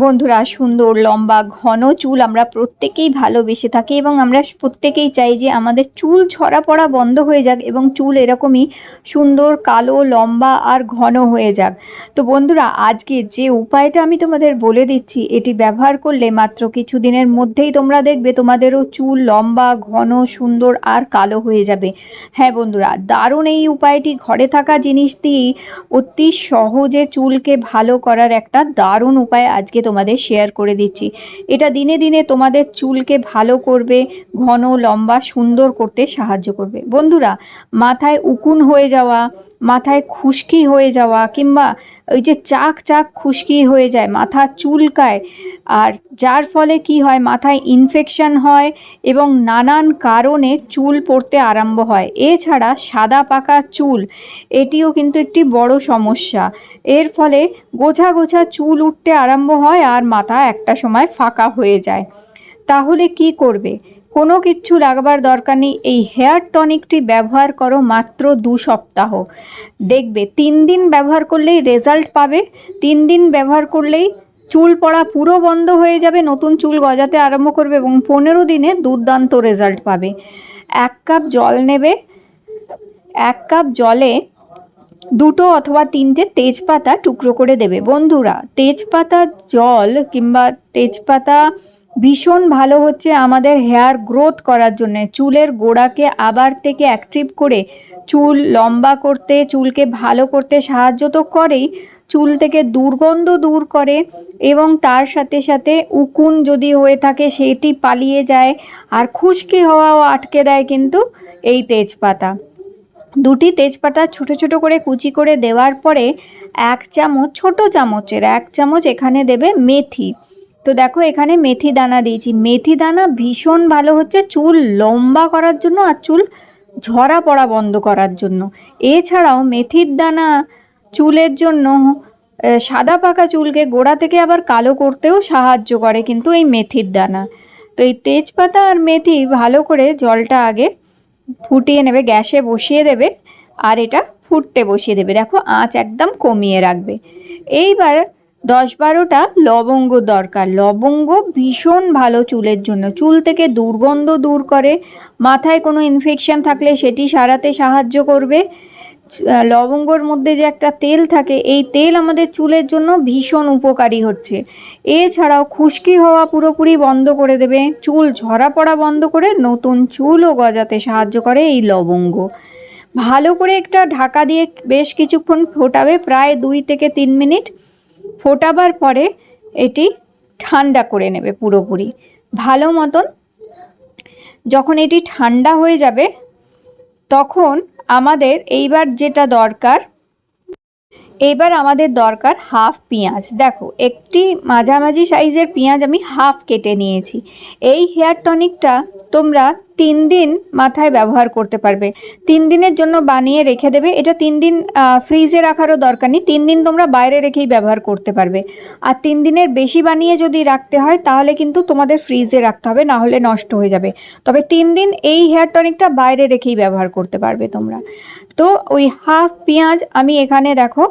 বন্ধুরা, সুন্দর লম্বা ঘন চুল আমরা প্রত্যেকেই ভালোবেসে থাকি এবং আমরা প্রত্যেকেই চাই যে আমাদের চুল ঝরা পড়া বন্ধ হয়ে যাক এবং চুল এরকমই সুন্দর কালো লম্বা আর ঘন হয়ে যাক। তো বন্ধুরা, আজকে যে উপায়টা আমি তোমাদের বলে দিচ্ছি, এটি ব্যবহার করলে মাত্র কিছু দিনের মধ্যেই তোমরা দেখবে তোমাদেরও চুল লম্বা ঘন সুন্দর আর কালো হয়ে যাবে। হ্যাঁ বন্ধুরা, দারুণ এই উপায়টি ঘরে থাকা জিনিস দিয়েই অতি সহজে চুলকে ভালো করার একটা দারুণ উপায় আজকে তোমাদের শেয়ার করে দিচ্ছি। এটা দিনে দিনে তোমাদের চুলকে ভালো করবে, ঘন লম্বা সুন্দর করতে সাহায্য করবে। বন্ধুরা, মাথায় উকুন হয়ে যাওয়া, মাথায় খুশকি হয়ে যাওয়া, কিংবা ওই যে চাক চাক খুশকি হয়ে যায়, মাথা চুলকায়, আর যার ফলে কি হয়, মাথায় ইনফেকশন হয় এবং নানান কারণে চুল পড়তে আরম্ভ হয়। এছাড়া সাদা পাকা চুল, এটিও কিন্তু একটি বড় সমস্যা। এর ফলে গোছা গোছা চুল উঠতে আরম্ভ হয় আর মাথা একটা সময় ফাঁকা হয়ে যায়। তাহলে কি করবে? কোনো কিচ্ছু লাগবার দরকার নেই। এই হেয়ার টনিকটি ব্যবহার করো মাত্র 2 সপ্তাহ। দেখবে 3 দিন ব্যবহার করলেই রেজাল্ট পাবে। 3 দিন ব্যবহার করলেই চুল পড়া পুরো বন্ধ হয়ে যাবে, নতুন চুল গজাতে আরম্ভ করবে এবং 15 দিনে দুর্দান্ত রেজাল্ট পাবে। 1 কাপ জল নেবে। 1 কাপ জলে 2 অথবা 3টে তেজপাতা টুকরো করে দেবে। বন্ধুরা, তেজপাতা জল কিংবা তেজপাতা ভীষণ ভালো হচ্ছে আমাদের হেয়ার গ্রোথ করার জন্যে, চুলের গোড়াকে আবার থেকে অ্যাক্টিভ করে চুল লম্বা করতে, চুলকে ভালো করতে সাহায্য তো করেই, চুল থেকে দুর্গন্ধ দূর করে এবং তার সাথে সাথে উকুন যদি হয়ে থাকে সেটি পালিয়ে যায়, আর খুশকি হওয়াও আটকে দেয় কিন্তু এই তেজপাতা। 2টি তেজপাতা ছোট ছোট করে কুচি করে দেওয়ার পরে 1 চামচ, ছোট চামচের 1 চামচ এখানে দেবে মেথি। তো দেখো, এখানে মেথি দানা দিয়েছি। মেথি দানা ভীষণ ভালো হচ্ছে চুল লম্বা করার জন্য আর চুল ঝরা পড়া বন্ধ করার জন্য। এছাড়াও মেথির দানা চুলের জন্য সাদা পাকা চুলকে গোড়া থেকে আবার কালো করতেও সাহায্য করে কিন্তু এই মেথির দানা। তো এই তেজপাতা আর মেথি ভালো করে জলটা আগে ফুটিয়ে নেবে, গ্যাসে বসিয়ে দেবে আর এটা ফুটতে বসিয়ে দেবে। দেখো, আঁচ একদম কমিয়ে রাখবে। এইবার 10-12টা লবঙ্গ দরকার। লবঙ্গ ভীষণ ভালো চুলের জন্য, চুল থেকে দুর্গন্ধ দূর করে, মাথায় কোনো ইনফেকশন থাকলে সেটি সারাতে সাহায্য করবে। লবঙ্গর মধ্যে যে একটা তেল থাকে, এই তেল আমাদের চুলের জন্য ভীষণ উপকারী হচ্ছে। এছাড়াও খুশকি হওয়া পুরোপুরি বন্ধ করে দেবে, চুল ঝরা পড়া বন্ধ করে নতুন চুলও গজাতে সাহায্য করে এই লবঙ্গ। ভালো করে একটা ঢাকা দিয়ে বেশ কিছুক্ষণ ফোটাবে, প্রায় 2 থেকে 3 মিনিট। ফোটাবার পরে এটি ঠান্ডা করে নেবে পুরোপুরি ভালো মতন। যখন এটি ঠান্ডা হয়ে যাবে তখন আমাদের এইবার দরকার হাফ পেঁয়াজ। দেখো, একটি মাঝামাঝি সাইজের পেঁয়াজ আমি হাফ কেটে নিয়েছি। এই হেয়ার টনিকটা তোমরা 3 দিন মাথায় ব্যবহার করতে পারবে। 3 দিনের জন্য বানিয়ে রেখে দেবে। এটা 3 দিন ফ্রিজে রাখারও দরকার নেই, 3 দিন তোমরা বাইরে রেখেই ব্যবহার করতে পারবে। আর 3 দিনের বেশি বানিয়ে যদি রাখতে হয় তাহলে কিন্তু তোমাদের ফ্রিজে রাখতে হবে, না হলে নষ্ট হয়ে যাবে। তবে 3 দিন এই হেয়ার টনিকটা বাইরে রেখেই ব্যবহার করতে পারবে তোমরা। তো ওই হাফ পেঁয়াজ আমি এখানে দেখো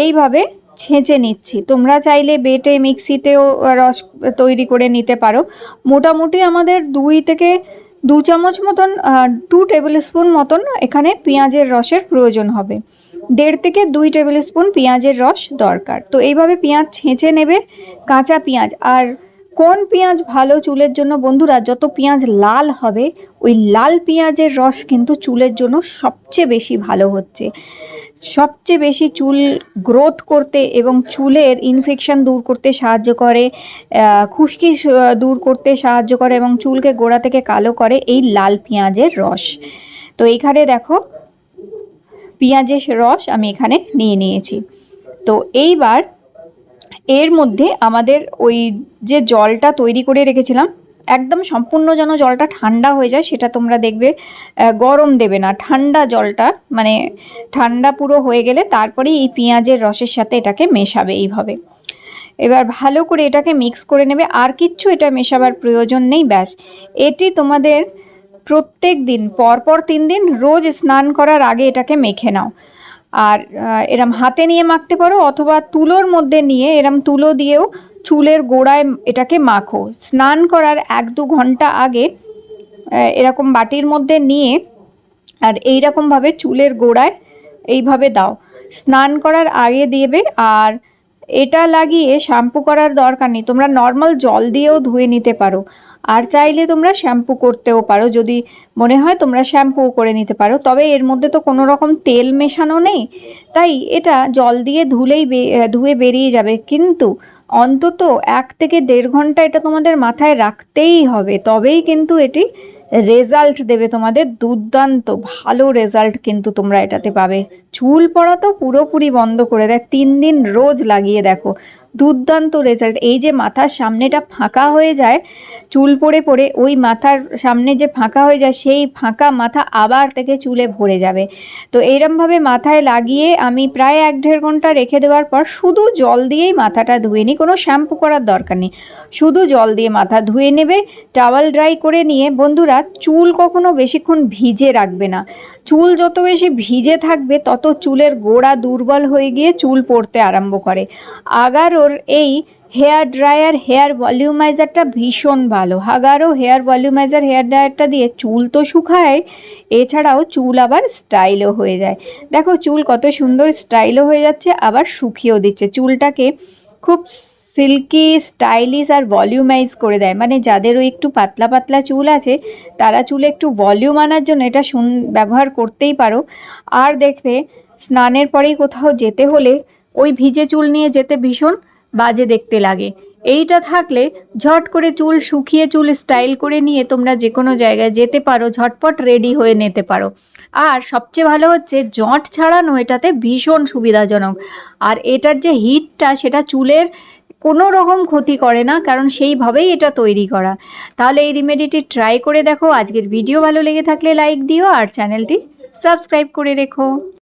এইভাবে ছেঁচে নিচ্ছি। তোমরা চাইলে বেটে মিক্সিতেও রস তৈরি করে নিতে পারো। মোটামুটি আমাদের 2 থেকে 2 চামচ মতন, 2 টেবিল স্পুন মতন এখানে পেঁয়াজের রসের প্রয়োজন হবে। 1.5 থেকে 2 টেবিল স্পুন পেঁয়াজের রস দরকার। তো এইভাবে পেঁয়াজ ছেঁচে নেবে, কাঁচা পেঁয়াজ। আর কোন পেঁয়াজ ভালো চুলের জন্য? বন্ধুরা, যত পেঁয়াজ লাল হবে ওই লাল পেঁয়াজের রস কিন্তু চুলের জন্য সবচেয়ে বেশি ভালো হচ্ছে। সবচেয়ে বেশি চুল গ্রোথ করতে এবং চুলের ইনফেকশন দূর করতে সাহায্য করে, খুশকি দূর করতে সাহায্য করে এবং চুলকে গোড়া থেকে কালো করে এই লাল পেঁয়াজের রস। তো এইখানে দেখো, পেঁয়াজের রস আমি এখানে নিয়ে নিয়েছি। তো এইবার এর মধ্যে আমাদের ওই যে জলটা তৈরি করে রেখেছিলাম, একদম সম্পূর্ণ যেন জলটা ঠান্ডা হয়ে যায়, সেটা তোমরা দেখবে। গরম দেবে না, ঠান্ডা জলটা, মানে ঠান্ডা পুরো হয়ে গেলে তারপরেই এই পেঁয়াজের রসের সাথে এটাকে মেশাবে এইভাবে। এবার ভালো করে এটাকে মিক্স করে নেবে, আর কিচ্ছু এটা মেশাবার প্রয়োজন নেই। ব্যাস, এটি তোমাদের প্রত্যেক দিন পরপর 3 দিন রোজ স্নান করার আগে এটাকে মেখে নাও। আর এরম হাতে নিয়ে মাখতে পারো অথবা তুলোর মধ্যে নিয়ে, এরম তুলো দিয়েও চুলের গোড়ায় এটাকে মাখো। স্নান করার 1-2 ঘন্টা আগে এরকম বাটির মধ্যে নিয়ে আর এইরকমভাবে চুলের গোড়ায় এইভাবে দাও, স্নান করার আগে দেবে। আর এটা লাগিয়ে শ্যাম্পু করার দরকার নেই, তোমরা নর্মাল জল দিয়েও ধুয়ে নিতে পারো। আর চাইলে তোমরা শ্যাম্পু করতেও পারো, যদি মনে হয় তোমরা শ্যাম্পুও করে নিতে পারো। তবে এর মধ্যে তো কোনো রকম তেল মেশানো নেই, তাই এটা জল দিয়ে ধুয়ে বেরিয়ে যাবে। কিন্তু অন্তত 1 থেকে 1.5 ঘন্টা এটা তোমাদের মাথায় রাখতেই হবে, তবেই কিন্তু এটি রেজাল্ট দেবে তোমাদের, দুর্দান্ত ভালো রেজাল্ট কিন্তু তোমরা এটাতে পাবে। চুল পড়া তো পুরোপুরি বন্ধ করে দেয়। 3 দিন রোজ লাগিয়ে দেখো, দুর্দান্ত রেজাল্ট। এই যে মাথার সামনেটা ফাঁকা হয়ে যায় চুল পড়ে পড়ে, ওই মাথার সামনে যে ফাঁকা হয়ে যায় সেই ফাঁকা মাথা আবার থেকে চুলে ভরে যাবে। তো এইরমভাবে মাথায় লাগিয়ে আমি প্রায় 1-1.5 ঘন্টা রেখে দেওয়ার পর শুধু জল দিয়েই মাথাটা ধুয়ে নিই, কোনো শ্যাম্পু করার দরকার নেই, শুধু জল দিয়ে মাথা ধুয়ে নেবে। টাওয়াল ড্রাই করে নিয়ে বন্ধুরা চুল কখনো বেশিক্ষণ ভিজে রাখবে না। চুল যত বেশি ভিজে থাকবে তত চুলের গোড়া দুর্বল হয়ে গিয়ে চুল পড়তে আরম্ভ করে। আগারোর এই হেয়ার ড্রায়ার হেয়ার ভলিউমাইজারটা ভীষণ ভালো। আগারো হেয়ার ভলিউমাইজার হেয়ার ড্রায়ারটা দিয়ে চুল তো শুকায়, এছাড়াও চুল আবার স্টাইলও হয়ে যায়। দেখো চুল কত সুন্দর স্টাইলও হয়ে যাচ্ছে, আবার শুকিয়েও দিচ্ছে। চুলটাকে খুব সিল্কি স্টাইলিশ আর ভলিউমাইজ করে দেয়। মানে যাদেরও একটু পাতলা পাতলা চুল আছে তারা চুলে একটু ভলিউম আনার জন্য এটা ব্যবহার করতেই পারো। আর দেখবে স্নানের পরেই কোথাও যেতে হলে ওই ভিজে চুল নিয়ে যেতে ভীষণ বাজে দেখতে লাগে। এইটা থাকলে ঝট করে চুল শুকিয়ে চুল স্টাইল করে নিয়ে তোমরা যে কোনো জায়গায় যেতে পারো, ঝটপট রেডি হয়ে নিতে পারো। আর সবচেয়ে ভালো হচ্ছে জট ছাড়ানো এটাতে ভীষণ সুবিধাজনক। আর এটার যে হিটটা সেটা চুলের কোনো রকম ক্ষতি করে না, কারণ সেইভাবেই এটা তৈরি করা। তাহলে এই রেমেডিটি ট্রাই করে দেখো। আজকের ভিডিও ভালো লেগে থাকলে লাইক দিও আর চ্যানেলটি সাবস্ক্রাইব করে রেখো।